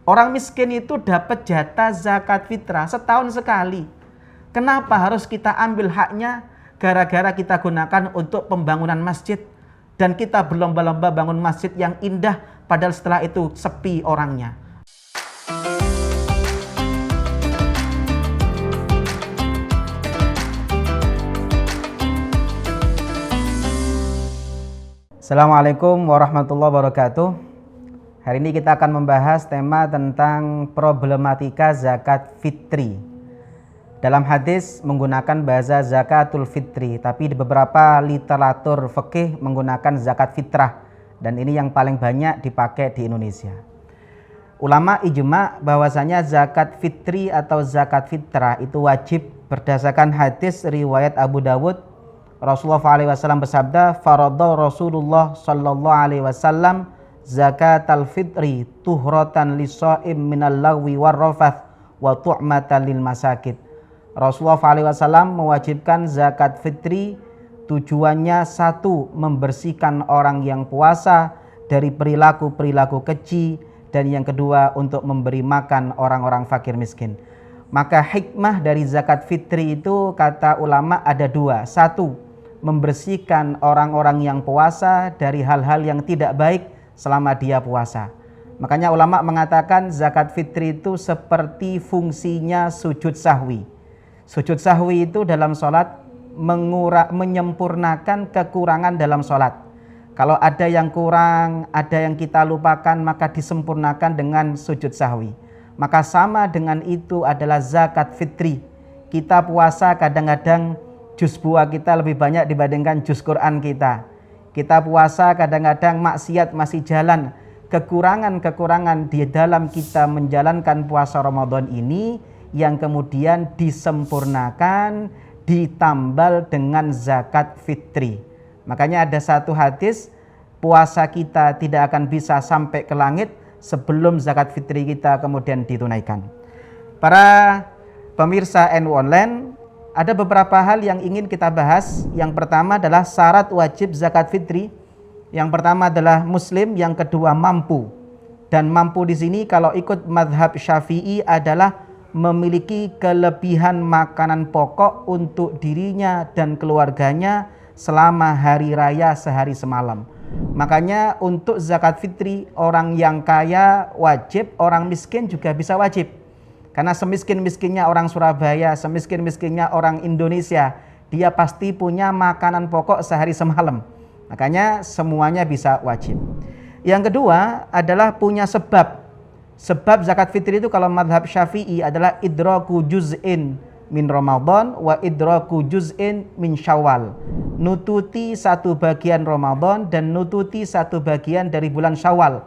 Orang miskin itu dapat jatah zakat fitrah setahun sekali. Kenapa harus kita ambil haknya? Gara-gara kita gunakan untuk pembangunan masjid. Dan kita berlomba-lomba bangun masjid yang indah, padahal setelah itu sepi orangnya. Assalamualaikum warahmatullahi wabarakatuh. Hari ini kita akan membahas tema tentang problematika zakat fitri. Dalam hadis menggunakan bahasa zakatul fitri, tapi di beberapa literatur fikih menggunakan zakat fitrah, dan ini yang paling banyak dipakai di Indonesia. Ulama ijma bahwasanya zakat fitri atau zakat fitrah itu wajib berdasarkan hadis riwayat Abu Dawud. Rasulullah SAW bersabda, "Faradha Rasulullah sallallahu alaihi wasallam zakatal fitri tuhratan lis-shaim minal lagwi war-rafath wa tu'matan lil masakin." Rasulullah SAW mewajibkan zakat fitri, tujuannya satu, membersihkan orang yang puasa dari perilaku-perilaku keji, dan yang kedua untuk memberi makan orang-orang fakir miskin. Maka hikmah dari zakat fitri itu kata ulama ada dua. Satu, membersihkan orang-orang yang puasa dari hal-hal yang tidak baik selama dia puasa. Makanya ulama mengatakan zakat fitri itu seperti fungsinya sujud sahwi. Sujud sahwi itu dalam sholat menyempurnakan kekurangan dalam sholat. Kalau ada yang kurang, ada yang kita lupakan, maka disempurnakan dengan sujud sahwi. Maka sama dengan itu adalah zakat fitri. Kita puasa kadang-kadang juz buah kita lebih banyak dibandingkan juz Quran kita. Kita puasa kadang-kadang maksiat masih jalan. Kekurangan-kekurangan di dalam kita menjalankan puasa Ramadan ini yang kemudian disempurnakan, ditambal dengan zakat fitri. Makanya ada satu hadis, puasa kita tidak akan bisa sampai ke langit sebelum zakat fitri kita kemudian ditunaikan. Para pemirsa NU Online, ada beberapa hal yang ingin kita bahas. Yang pertama adalah syarat wajib zakat fitri. Yang pertama adalah muslim, yang kedua mampu. Dan mampu di sini kalau ikut mazhab Syafi'i adalah memiliki kelebihan makanan pokok untuk dirinya dan keluarganya selama hari raya sehari semalam. Makanya untuk zakat fitri, orang yang kaya wajib, orang miskin juga bisa wajib. Karena semiskin-miskinnya orang Surabaya, semiskin-miskinnya orang Indonesia, dia pasti punya makanan pokok sehari semalam. Makanya semuanya bisa wajib. Yang kedua adalah punya sebab. Sebab zakat fitri itu kalau madhab Syafi'i adalah idraku juz'in min Ramadan wa idraku juz'in min Syawal. Nututi satu bagian Ramadan dan nututi satu bagian dari bulan Syawal.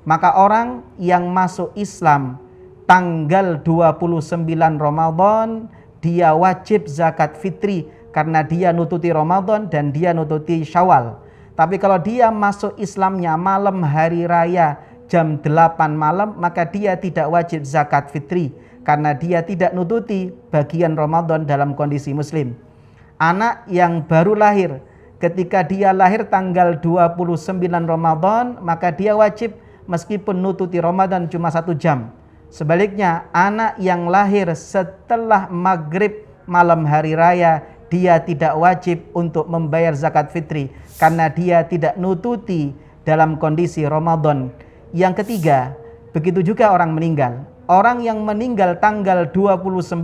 Maka orang yang masuk Islam tanggal 29 Ramadan, dia wajib zakat fitri karena dia nututi Ramadan dan dia nututi Syawal. Tapi kalau dia masuk Islamnya malam hari raya jam 8 malam, maka dia tidak wajib zakat fitri karena dia tidak nututi bagian Ramadan dalam kondisi muslim. Anak yang baru lahir, ketika dia lahir tanggal 29 Ramadan, maka dia wajib meskipun nututi Ramadan cuma 1 jam. Sebaliknya, anak yang lahir setelah maghrib malam hari raya, dia tidak wajib untuk membayar zakat fitri karena dia tidak nututi dalam kondisi Ramadan. Yang ketiga, begitu juga orang meninggal. Orang yang meninggal tanggal 29,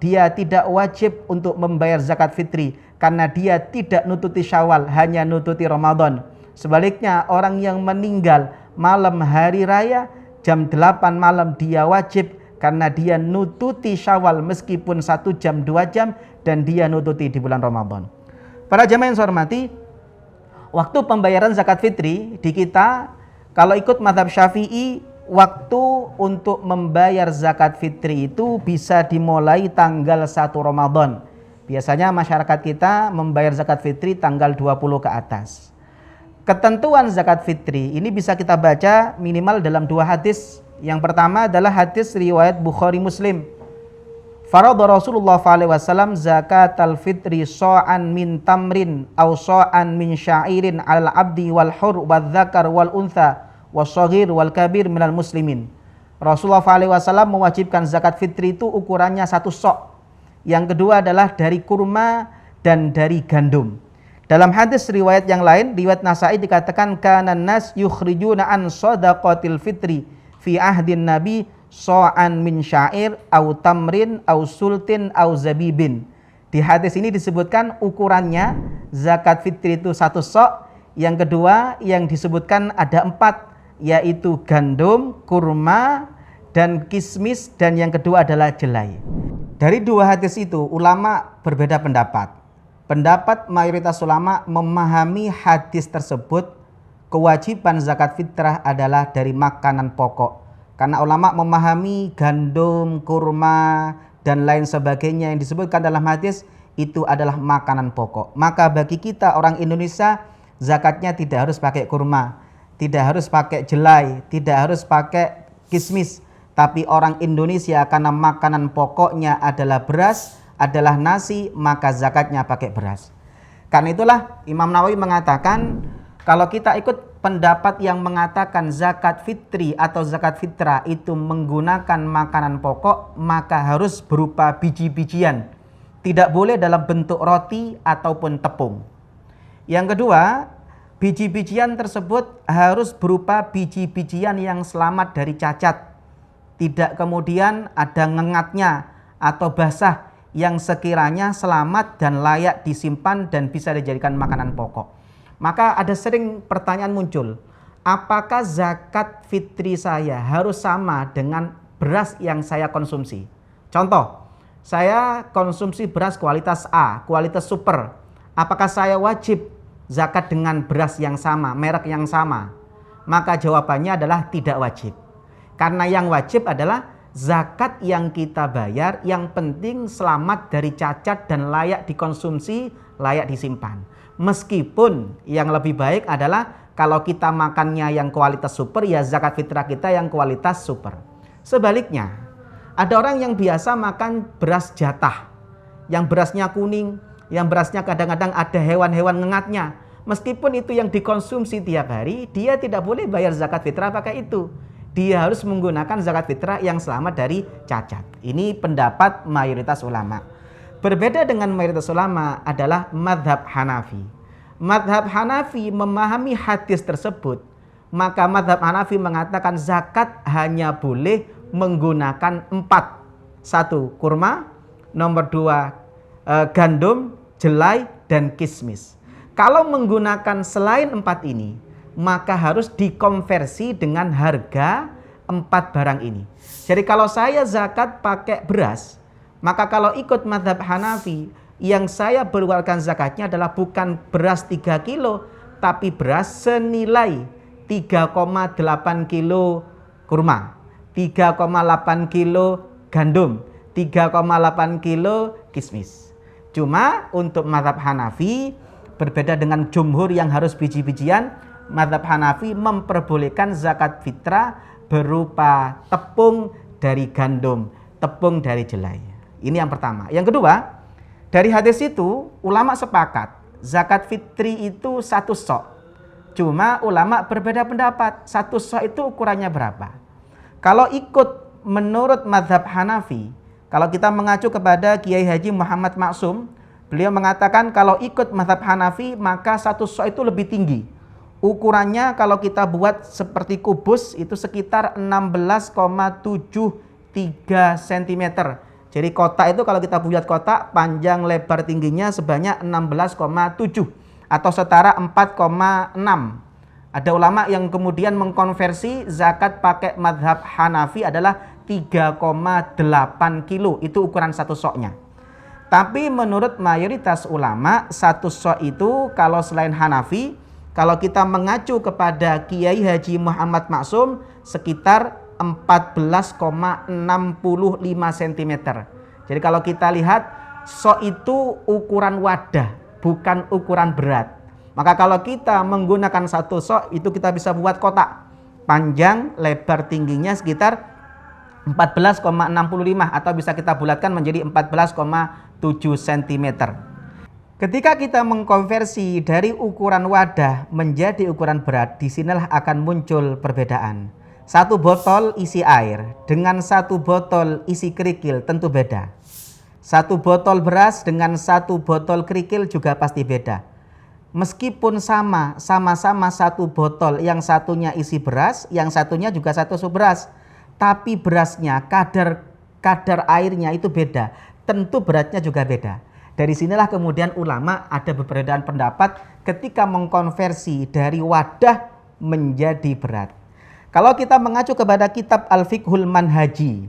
dia tidak wajib untuk membayar zakat fitri karena dia tidak nututi Syawal, hanya nututi Ramadan. Sebaliknya, orang yang meninggal malam hari raya jam 8 malam, dia wajib karena dia nututi Syawal meskipun 1 jam 2 jam dan dia nututi di bulan Ramadan. Para jamaah yang saya hormati, waktu pembayaran zakat fitri di kita kalau ikut mazhab Syafi'i, waktu untuk membayar zakat fitri itu bisa dimulai tanggal 1 Ramadan. Biasanya masyarakat kita membayar zakat fitri tanggal 20 ke atas. Ketentuan zakat fitri ini bisa kita baca minimal dalam 2 hadis. Yang pertama adalah hadis riwayat Bukhari Muslim. Faradha Rasulullah SAW zakatal fitri so'an min tamrin aw so'an min sya'irin al abdi wal hur wal dzakar wal untha was saghir wal kabir minal muslimin. Rasulullah SAW mewajibkan zakat fitri itu ukurannya 1 sok. Yang kedua adalah dari kurma dan dari gandum. Dalam hadis riwayat yang lain, riwayat Nasa'i dikatakan kanan nas yukhrijuna an shadaqatil fitri fi ahdin nabi so'an min syair au tamrin au sultin au zabibin. Di hadis ini disebutkan ukurannya zakat fitri itu 1 sok. Yang kedua yang disebutkan ada 4, yaitu gandum, kurma, dan kismis, dan yang kedua adalah jelai. Dari 2 hadis itu ulama berbeda pendapat. Pendapat mayoritas ulama memahami hadis tersebut kewajiban zakat fitrah adalah dari makanan pokok. Karena ulama memahami gandum, kurma, dan lain sebagainya yang disebutkan dalam hadis itu adalah makanan pokok. Maka bagi kita orang Indonesia, zakatnya tidak harus pakai kurma, tidak harus pakai jelai, tidak harus pakai kismis. Tapi orang Indonesia karena makanan pokoknya adalah beras, adalah nasi, maka zakatnya pakai beras. Karena itulah Imam Nawawi mengatakan kalau kita ikut pendapat yang mengatakan zakat fitri atau zakat fitrah itu menggunakan makanan pokok, maka harus berupa biji-bijian. Tidak boleh dalam bentuk roti ataupun tepung. Yang kedua, biji-bijian tersebut harus berupa biji-bijian yang selamat dari cacat. Tidak kemudian ada ngengatnya atau basah, yang sekiranya selamat dan layak disimpan dan bisa dijadikan makanan pokok. Maka ada sering pertanyaan muncul, apakah zakat fitri saya harus sama dengan beras yang saya konsumsi? Contoh, saya konsumsi beras kualitas A, kualitas super. Apakah saya wajib zakat dengan beras yang sama, merek yang sama? Maka jawabannya adalah tidak wajib. Karena yang wajib adalah zakat yang kita bayar, yang penting selamat dari cacat dan layak dikonsumsi, layak disimpan. Meskipun yang lebih baik adalah kalau kita makannya yang kualitas super, ya zakat fitrah kita yang kualitas super. Sebaliknya, ada orang yang biasa makan beras jatah, yang berasnya kuning, yang berasnya kadang-kadang ada hewan-hewan ngengatnya. Meskipun itu yang dikonsumsi tiap hari, dia tidak boleh bayar zakat fitrah pakai itu. Dia harus menggunakan zakat fitrah yang selamat dari cacat. Ini pendapat mayoritas ulama. Berbeda dengan mayoritas ulama adalah madhab Hanafi. Madhab Hanafi memahami hadis tersebut. Maka madhab Hanafi mengatakan zakat hanya boleh menggunakan 4. 1. Kurma. Nomor 2. Gandum, jelai, dan kismis. Kalau menggunakan selain 4 ini, maka harus dikonversi dengan harga 4 barang ini. Jadi kalau saya zakat pakai beras, maka kalau ikut mazhab Hanafi, yang saya keluarkan zakatnya adalah bukan beras 3 kilo, tapi beras senilai 3,8 kilo kurma, 3,8 kilo gandum, 3,8 kilo kismis. Cuma untuk mazhab Hanafi berbeda dengan jumhur yang harus biji-bijian, mazhab Hanafi memperbolehkan zakat fitrah berupa tepung dari gandum, tepung dari jelai. Ini yang pertama. Yang kedua, dari hadis itu ulama sepakat zakat fitri itu 1 sok. Cuma ulama berbeda pendapat, 1 sok itu ukurannya berapa. Kalau ikut menurut mazhab Hanafi, kalau kita mengacu kepada Kiai Haji Muhammad Maksum, beliau mengatakan kalau ikut mazhab Hanafi maka 1 sok itu lebih tinggi. Ukurannya kalau kita buat seperti kubus itu sekitar 16,73 cm. Jadi kotak itu kalau kita buat kotak, panjang lebar tingginya sebanyak 16,7 atau setara 4,6. Ada ulama yang kemudian mengkonversi zakat pakai madhab Hanafi adalah 3,8 kilo. Itu ukuran 1 soknya. Tapi menurut mayoritas ulama 1 sok itu kalau selain Hanafi, kalau kita mengacu kepada Kiai Haji Muhammad Maksum sekitar 14,65 cm. Jadi kalau kita lihat sok itu ukuran wadah, bukan ukuran berat. Maka kalau kita menggunakan 1 sok itu kita bisa buat kotak. Panjang, lebar, tingginya sekitar 14,65 atau bisa kita bulatkan menjadi 14,7 cm. Ketika kita mengkonversi dari ukuran wadah menjadi ukuran berat, disinilah akan muncul perbedaan. Satu botol isi air dengan satu botol isi kerikil tentu beda. Satu botol beras dengan satu botol kerikil juga pasti beda. Meskipun sama-sama satu botol, yang satunya isi beras, yang satunya juga satu sup beras, tapi berasnya, kadar airnya itu beda, tentu beratnya juga beda. Dari sinilah kemudian ulama ada perbedaan pendapat ketika mengkonversi dari wadah menjadi berat. Kalau kita mengacu kepada kitab Al-Fiqhul Manhaji,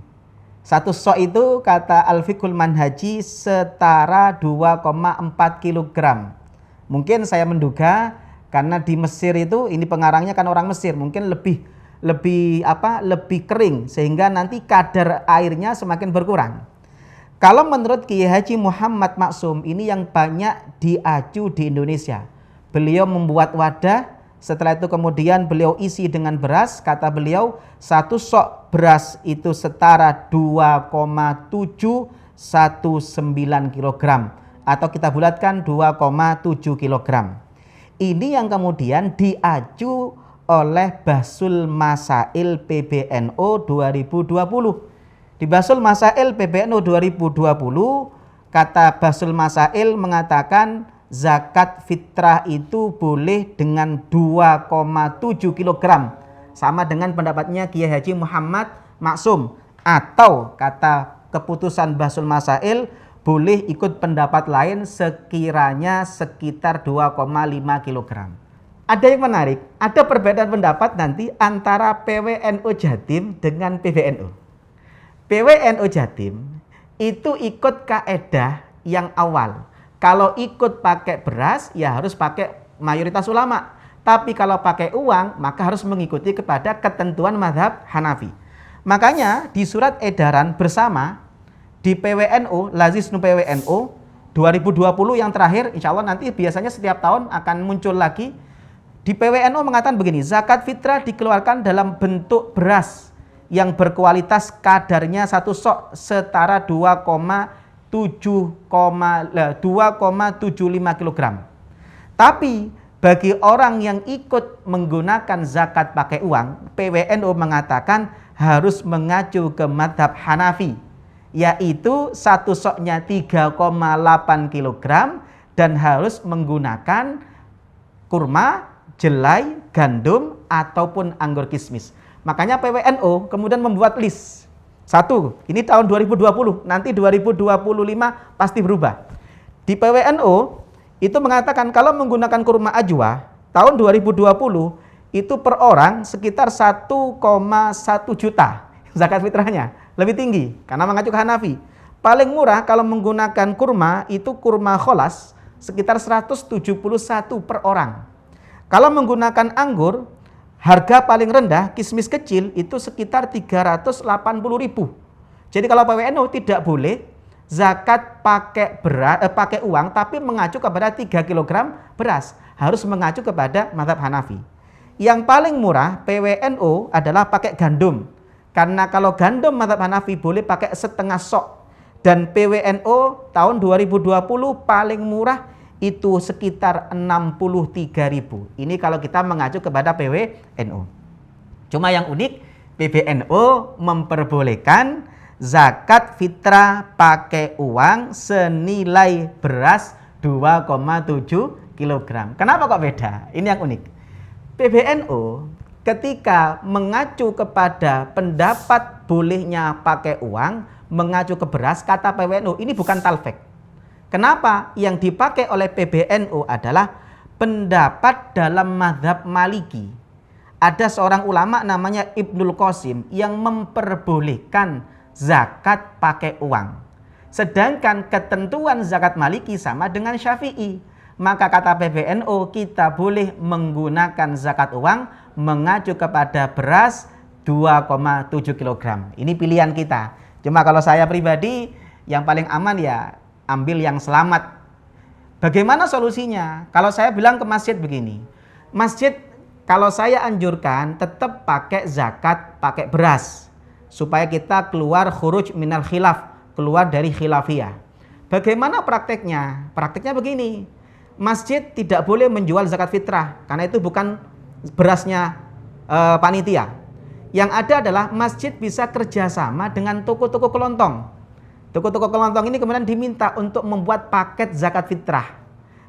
satu sok itu kata Al-Fiqhul Manhaji setara 2,4 kg. Mungkin saya menduga karena di Mesir itu, ini pengarangnya kan orang Mesir, mungkin lebih kering sehingga nanti kadar airnya semakin berkurang. Kalau menurut Kiai Haji Muhammad Maksum, ini yang banyak diacu di Indonesia. Beliau membuat wadah, setelah itu kemudian beliau isi dengan beras. Kata beliau, satu sok beras itu setara 2,719 kg. Atau kita bulatkan 2,7 kg. Ini yang kemudian diacu oleh Bahsul Masail PBNU 2020. Di Bahsul Masail PBNU 2020, kata Bahsul Masail mengatakan zakat fitrah itu boleh dengan 2,7 kg. Sama dengan pendapatnya Kiai Haji Muhammad Maksum. Atau kata keputusan Bahsul Masail, boleh ikut pendapat lain sekiranya sekitar 2,5 kg. Ada yang menarik, ada perbedaan pendapat nanti antara PWNU Jatim dengan PBNU. PWNU Jatim itu ikut kaedah yang awal. Kalau ikut pakai beras, ya harus pakai mayoritas ulama. Tapi kalau pakai uang, maka harus mengikuti kepada ketentuan mazhab Hanafi. Makanya di surat edaran bersama di PWNU, Lazisnu PWNU 2020 yang terakhir, insya Allah nanti biasanya setiap tahun akan muncul lagi. Di PWNU mengatakan begini, zakat fitrah dikeluarkan dalam bentuk beras yang berkualitas kadarnya satu sok setara 2,75 kg. Tapi bagi orang yang ikut menggunakan zakat pakai uang, PWNU mengatakan harus mengacu ke mazhab Hanafi, yaitu satu soknya 3,8 kg dan harus menggunakan kurma, jelai, gandum ataupun anggur kismis. Makanya PWNU kemudian membuat list. Satu, ini tahun 2020, nanti 2025 pasti berubah. Di PWNU itu mengatakan kalau menggunakan kurma ajwa tahun 2020 itu per orang sekitar 1,1 juta zakat fitrahnya, lebih tinggi karena mengacu ke Hanafi. Paling murah kalau menggunakan kurma itu kurma kholas sekitar 171 per orang. Kalau menggunakan anggur, harga paling rendah kismis kecil itu sekitar 380.000. Jadi kalau PWNU tidak boleh zakat pakai uang tapi mengacu kepada 3 kg beras, harus mengacu kepada mazhab Hanafi. Yang paling murah PWNU adalah pakai gandum. Karena kalau gandum mazhab Hanafi boleh pakai setengah sok. Dan PWNU tahun 2020 paling murah itu sekitar 63.000. Ini kalau kita mengacu kepada PWNU. Cuma yang unik, PBNU memperbolehkan zakat fitrah pakai uang senilai beras 2,7 kg. Kenapa kok beda? Ini yang unik. PBNU ketika mengacu kepada pendapat bolehnya pakai uang, mengacu ke beras, kata PBNU ini bukan talfek. Kenapa? Yang dipakai oleh PBNU adalah pendapat dalam mazhab Maliki. Ada seorang ulama namanya Ibnul Qasim yang memperbolehkan zakat pakai uang. Sedangkan ketentuan zakat Maliki sama dengan Syafi'i. Maka kata PBNU kita boleh menggunakan zakat uang mengacu kepada beras 2,7 kg. Ini pilihan kita. Cuma kalau saya pribadi yang paling aman ya ambil yang selamat. Bagaimana solusinya? Kalau saya bilang ke masjid begini, masjid kalau saya anjurkan tetap pakai zakat, pakai beras, supaya kita keluar khuruj minal khilaf, keluar dari khilafiyah. Bagaimana prakteknya? Prakteknya begini, masjid tidak boleh menjual zakat fitrah, karena itu bukan berasnya panitia. Yang ada adalah masjid bisa kerjasama dengan toko-toko kelontong. Toko-toko kelontong ini kemudian diminta untuk membuat paket zakat fitrah.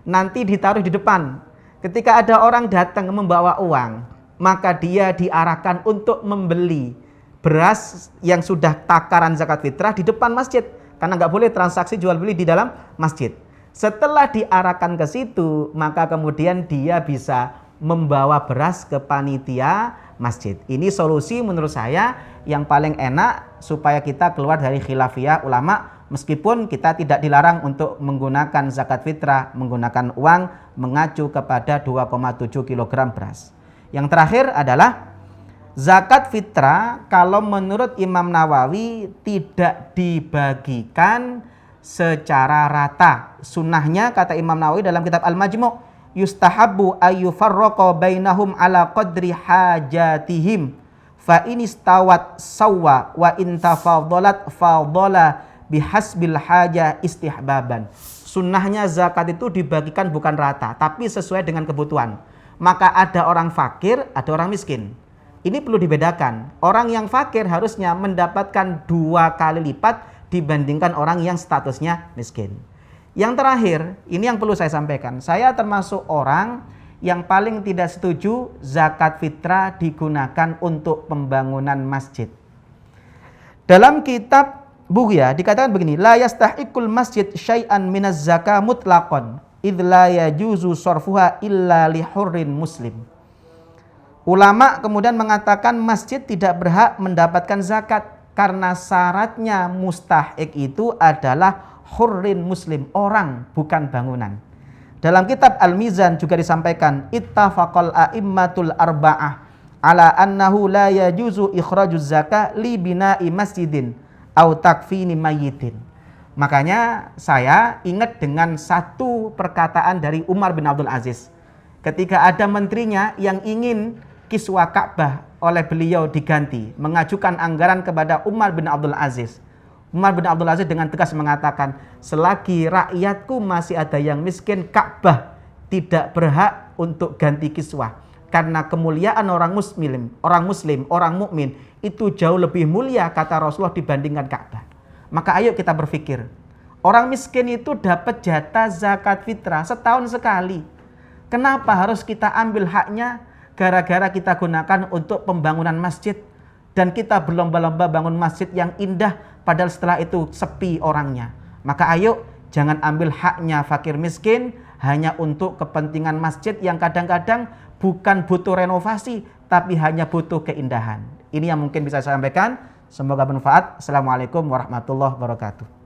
Nanti ditaruh di depan. Ketika ada orang datang membawa uang, maka dia diarahkan untuk membeli beras yang sudah takaran zakat fitrah di depan masjid. Karena nggak boleh transaksi jual beli di dalam masjid. Setelah diarahkan ke situ, maka kemudian dia bisa membawa beras ke panitia masjid. Ini solusi menurut saya yang paling enak supaya kita keluar dari khilafiyah ulama, meskipun kita tidak dilarang untuk menggunakan zakat fitrah, menggunakan uang mengacu kepada 2,7 kg beras. Yang terakhir adalah zakat fitrah kalau menurut Imam Nawawi tidak dibagikan secara rata. Sunnahnya kata Imam Nawawi dalam kitab Al-Majmu', yustahabbu ayyufarraqa bainahum ala qadri hajatihim fa inistawat sawwa wa in tafaddalat fadala bihasbil haja istihbaban. Sunnahnya zakat itu dibagikan bukan rata tapi sesuai dengan kebutuhan. Maka ada orang fakir, ada orang miskin. Ini perlu dibedakan. Orang yang fakir harusnya mendapatkan 2 kali lipat dibandingkan orang yang statusnya miskin. Yang terakhir, ini yang perlu saya sampaikan. Saya termasuk orang yang paling tidak setuju zakat fitrah digunakan untuk pembangunan masjid. Dalam kitab Bughya dikatakan begini, la yastahiqul masjid syai'an minaz zakah mutlaqan idz la yajuzu sarfuha illa li hurrin muslim. Ulama kemudian mengatakan masjid tidak berhak mendapatkan zakat karena syaratnya mustahik itu adalah hurrin muslim, orang bukan bangunan. Dalam kitab Al-Mizan juga disampaikan ittafaqal a'immatul arba'ah ala annahu la yajuzu ikhrajuz zakah li bina'i masjidin au takfini mayyitin. Makanya saya ingat dengan satu perkataan dari Umar bin Abdul Aziz. Ketika ada menterinya yang ingin kiswah Ka'bah oleh beliau diganti, mengajukan anggaran kepada Umar bin Abdul Aziz. Umar bin Abdul Aziz dengan tegas mengatakan, selagi rakyatku masih ada yang miskin, Ka'bah tidak berhak untuk ganti kiswah. Karena kemuliaan orang muslim, orang mukmin itu jauh lebih mulia kata Rasulullah dibandingkan Ka'bah. Maka ayo kita berpikir, orang miskin itu dapat jatah zakat fitrah setahun sekali. Kenapa harus kita ambil haknya? Gara-gara kita gunakan untuk pembangunan masjid. Dan kita berlomba-lomba bangun masjid yang indah, padahal setelah itu sepi orangnya. Maka ayo jangan ambil haknya fakir miskin hanya untuk kepentingan masjid yang kadang-kadang bukan butuh renovasi, tapi hanya butuh keindahan. Ini yang mungkin bisa saya sampaikan. Semoga bermanfaat. Assalamualaikum warahmatullahi wabarakatuh.